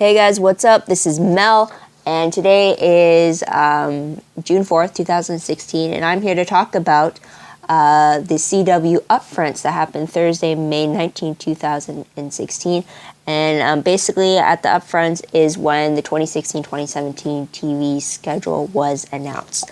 Hey guys, what's up? This is Mel, and today is June 4th, 2016, and I'm here to talk about the CW Upfronts that happened Thursday, May 19, 2016. And basically at the Upfronts is when the 2016-2017 TV schedule was announced.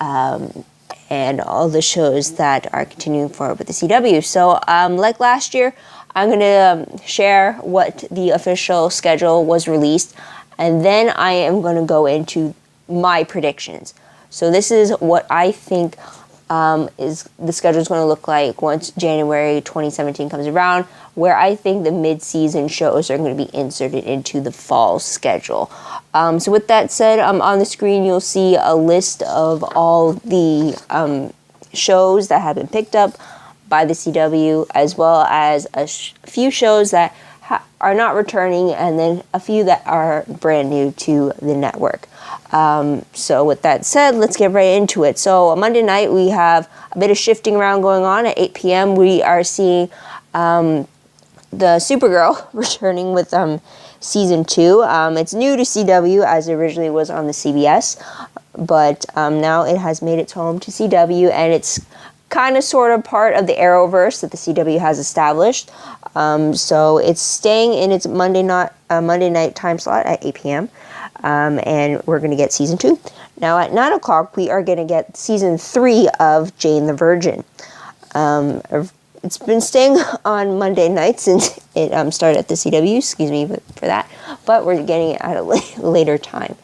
And all the shows that are continuing forward with the CW. So like last year, I'm going to share what the official schedule was released, and then I am going to go into my predictions. So this is what I think is the schedule is going to look like once January 2017 comes around, where I think the mid-season shows are going to be inserted into the fall schedule. So with that said, on the screen you'll see a list of all the shows that have been picked up by the CW, as well as a few shows that are not returning, and then a few that are brand new to the network. So with that said, let's get right into it. So on Monday night, we have a bit of shifting around going on. At 8 p.m., we are seeing the Supergirl returning with Season 2. It's new to CW, as it originally was on the CBS, but now it has made its home to CW, and it's kind of sort of part of the Arrowverse that the CW has established. So it's staying in its Monday night time slot at 8 p.m. And we're going to get Season 2. Now at 9 o'clock, we are going to get Season 3 of Jane the Virgin. It's been staying on Monday night since it started at the CW, excuse me for that, but we're getting it at a later time.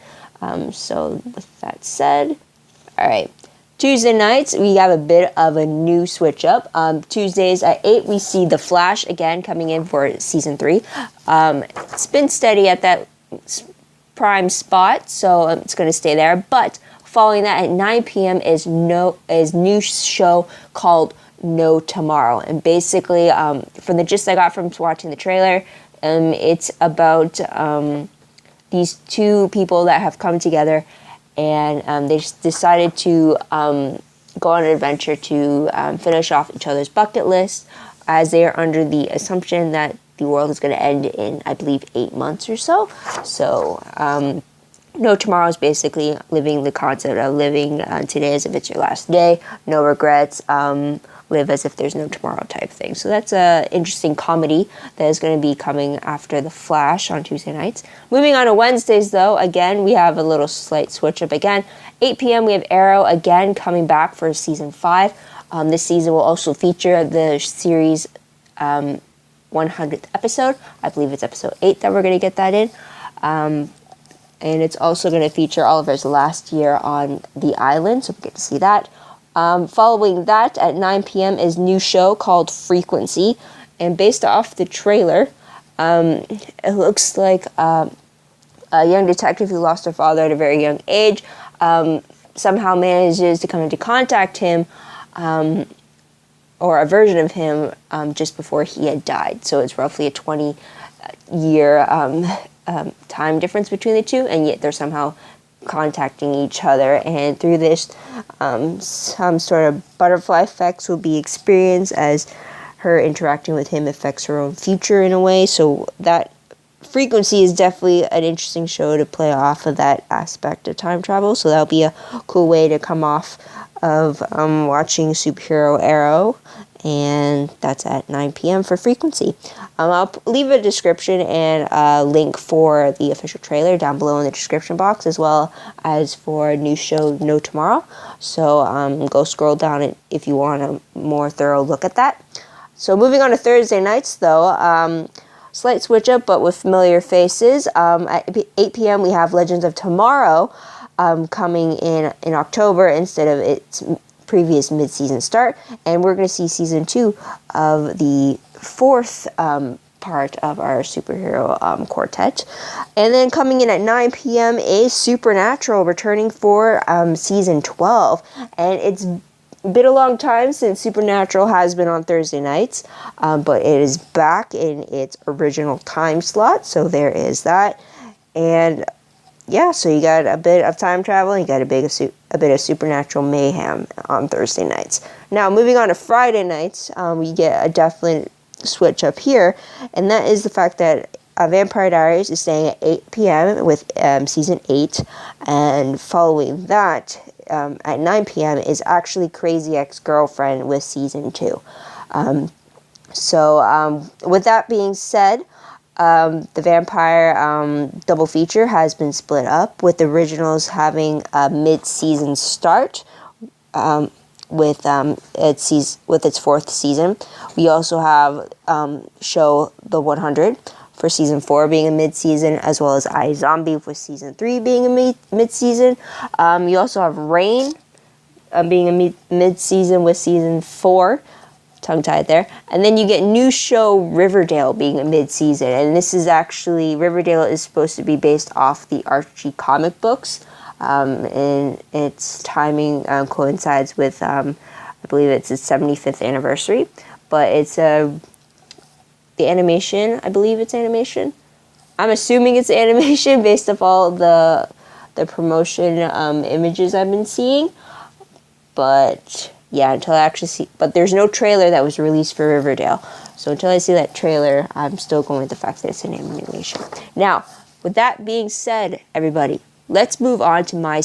So with that said, all right. Tuesday nights, we have a bit of a new switch up. Tuesdays at 8, we see The Flash again coming in for Season 3. It's been steady at that prime spot, so it's going to stay there. But following that at 9 p.m. is new show called No Tomorrow. And basically, from the gist I got from watching the trailer, it's about these two people that have come together, and they decided to go on an adventure to finish off each other's bucket list, as they are under the assumption that the world is going to end in, I believe, 8 months or so. So No Tomorrow is basically living the concept of living today as if it's your last day, no regrets, live as if there's no tomorrow type thing. So that's an interesting comedy that is going to be coming after The Flash on Tuesday nights. Moving on to Wednesdays, though, again, we have a little slight switch up again. 8 p.m. we have Arrow again coming back for Season 5. This season will also feature the series 100th episode. I believe it's episode 8 that we're going to get that in. And it's also going to feature Oliver's last year on the island, so we get to see that. Following that, at 9 p.m. is new show called Frequency, and based off the trailer, it looks like a young detective who lost her father at a very young age somehow manages to come into contact him, or a version of him, just before he had died. So it's roughly a 20-year time difference between the two, and yet they're somehow contacting each other, and through this some sort of butterfly effects will be experienced as her interacting with him affects her own future in a way. So that Frequency is definitely an interesting show to play off of that aspect of time travel, so that'll be a cool way to come off of watching superhero Arrow. And that's at 9 p.m. for Frequency. I'll leave a description and a link for the official trailer down below in the description box, as well as for a new show, No Tomorrow. So go scroll down it if you want a more thorough look at that. So moving on to Thursday nights, though, slight switch up, but with familiar faces. At 8 p.m. we have Legends of Tomorrow coming in October instead of its previous mid-season start, and we're going to see Season 2 of the fourth part of our superhero quartet. And then coming in at 9 p.m. is Supernatural returning for Season 12, and it's been a long time since Supernatural has been on Thursday nights, but it is back in its original time slot, so there is that. And yeah, so you got a bit of time travel, you got a bit of supernatural mayhem on Thursday nights. Now, moving on to Friday nights, we get a definite switch up here, and that is the fact that Vampire Diaries is staying at 8 p.m. with season 8, and following that at 9 p.m. is actually Crazy Ex-Girlfriend with season 2. With that being said, the Vampire double feature has been split up, with the originals having a mid-season start with its fourth season. We also have show The 100 for season 4 being a mid-season, as well as iZombie with season 3 being a mid-season. You also have Reign being a mid-season with season 4. Tongue-tied there. And then you get new show Riverdale being a mid-season. And this is actually, Riverdale is supposed to be based off the Archie comic books. And its timing coincides with, I believe it's its 75th anniversary. But it's the animation, I believe it's animation. I'm assuming it's animation based off all the promotion images I've been seeing. But yeah, until I actually see, but there's no trailer that was released for Riverdale. So until I see that trailer, I'm still going with the fact that it's an animation. Now, with that being said, everybody, let's move on to my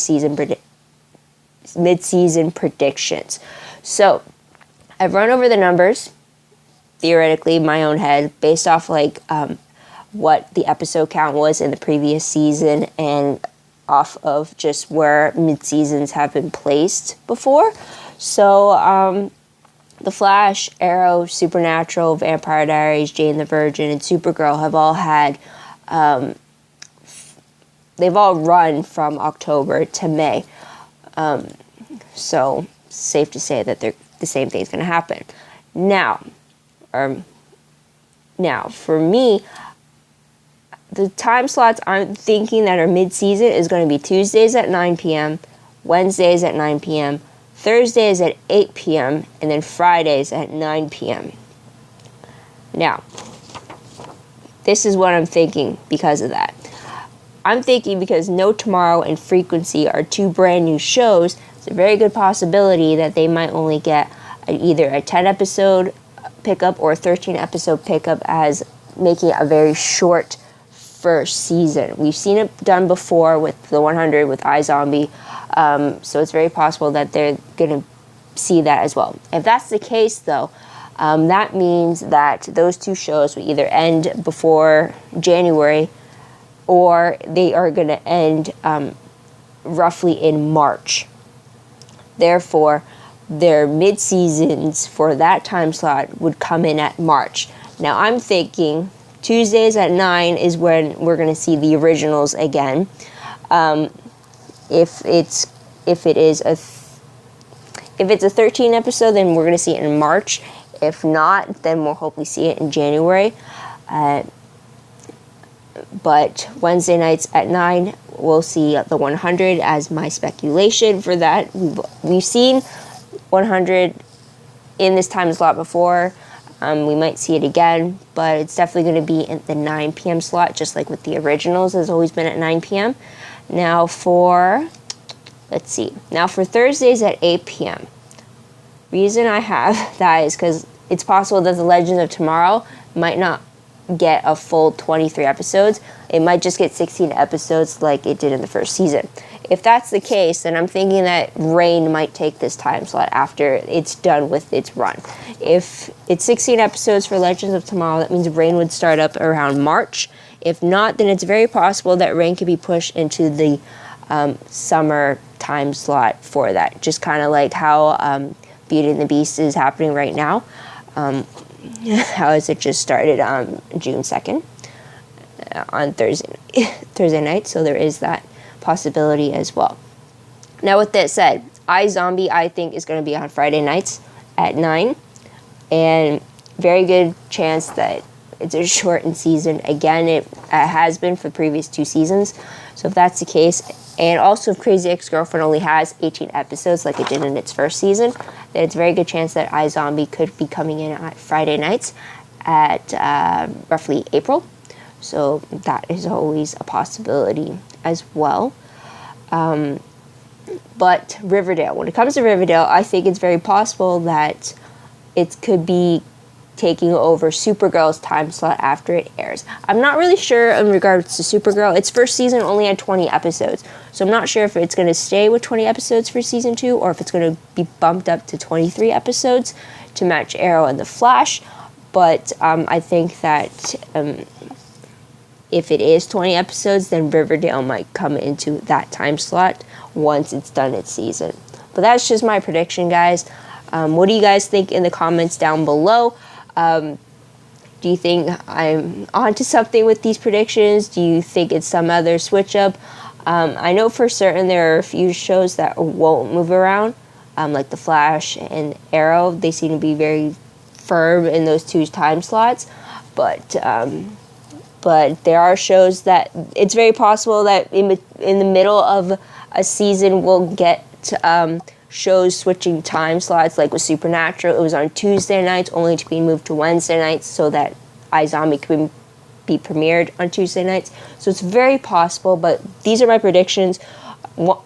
mid-season predictions. So I've run over the numbers, theoretically, in my own head, based off what the episode count was in the previous season and off of just where mid-seasons have been placed before. So, The Flash, Arrow, Supernatural, Vampire Diaries, Jane the Virgin, and Supergirl have all had, they've all run from October to May. So, safe to say that the same thing's going to happen. Now, for me, the time slots I'm thinking that are mid-season is going to be Tuesdays at 9 p.m., Wednesdays at 9 p.m., Thursdays at 8 p.m., and then Fridays at 9 p.m. Now, this is what I'm thinking because of that. I'm thinking because No Tomorrow and Frequency are two brand new shows, it's a very good possibility that they might only get either a 10-episode pickup or a 13-episode pickup, as making it a very short first season. We've seen it done before with The 100, with iZombie. So it's very possible that they're going to see that as well. If that's the case, though, that means that those two shows will either end before January, or they are going to end roughly in March. Therefore, their mid-seasons for that time slot would come in at March. Now, I'm thinking Tuesdays at 9 is when we're going to see the originals again. If it's a 13 episode, then we're going to see it in March. If not, then we'll hopefully see it in January. But Wednesday nights at 9, we'll see The 100 as my speculation for that. We've seen 100 in this time slot before. We might see it again, but it's definitely going to be in the 9 p.m. slot, just like with the originals has always been at 9 p.m. Now for Thursdays at 8 p.m. Reason I have that is because it's possible that The Legends of Tomorrow might not get a full 23 episodes. It might just get 16 episodes like it did in the first season. If that's the case, then I'm thinking that Reign might take this time slot after it's done with its run. If it's 16 episodes for Legends of Tomorrow, that means Reign would start up around March. If not, then it's very possible that Reign could be pushed into the summer time slot for that. Just kind of like how Beauty and the Beast is happening right now. How is it just started on June 2nd on Thursday night, so there is that possibility as well. Now, with that said, iZombie, I think, is going to be on Friday nights at 9, and very good chance that it's a shortened season. Again, it has been for the previous 2 seasons, so if that's the case, and also if Crazy Ex-Girlfriend only has 18 episodes like it did in its first season, then it's a very good chance that iZombie could be coming in at Friday nights at roughly April. So that is always a possibility as well. But Riverdale, when it comes to Riverdale, I think it's very possible that it could be taking over Supergirl's time slot after it airs. I'm not really sure in regards to Supergirl. Its first season only had 20 episodes, so I'm not sure if it's going to stay with 20 episodes for season 2 or if it's going to be bumped up to 23 episodes to match Arrow and The Flash. But I think that if it is 20 episodes, then Riverdale might come into that time slot once it's done its season. But that's just my prediction, guys. What do you guys think in the comments down below? Do you think I'm onto something with these predictions? Do you think it's some other switch up? I know for certain there are a few shows that won't move around, like The Flash and Arrow. They seem to be very firm in those 2 time slots. But there are shows that it's very possible that in the middle of a season we'll get shows switching time slots, like with Supernatural. It was on Tuesday nights, only to be moved to Wednesday nights so that iZombie could be premiered on Tuesday nights. So it's very possible, but these are my predictions.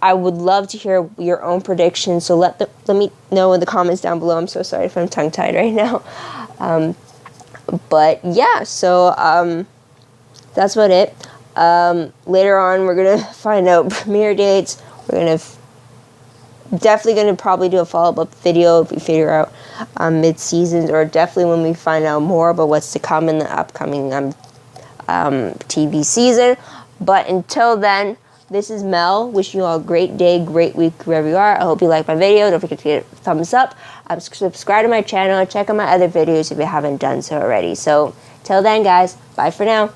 I would love to hear your own predictions, so let me know in the comments down below. I'm so sorry if I'm tongue-tied right now. But yeah, so that's about it. Later on, we're going to find out premiere dates. We're going to definitely going to probably do a follow-up video if we figure out mid-seasons, or definitely when we find out more about what's to come in the upcoming TV season. But until then, this is Mel, wishing you all a great day, great week, wherever you are. I hope you like my video. Don't forget to get a thumbs up. Subscribe to my channel and check out my other videos if you haven't done so already. So, till then, guys, bye for now.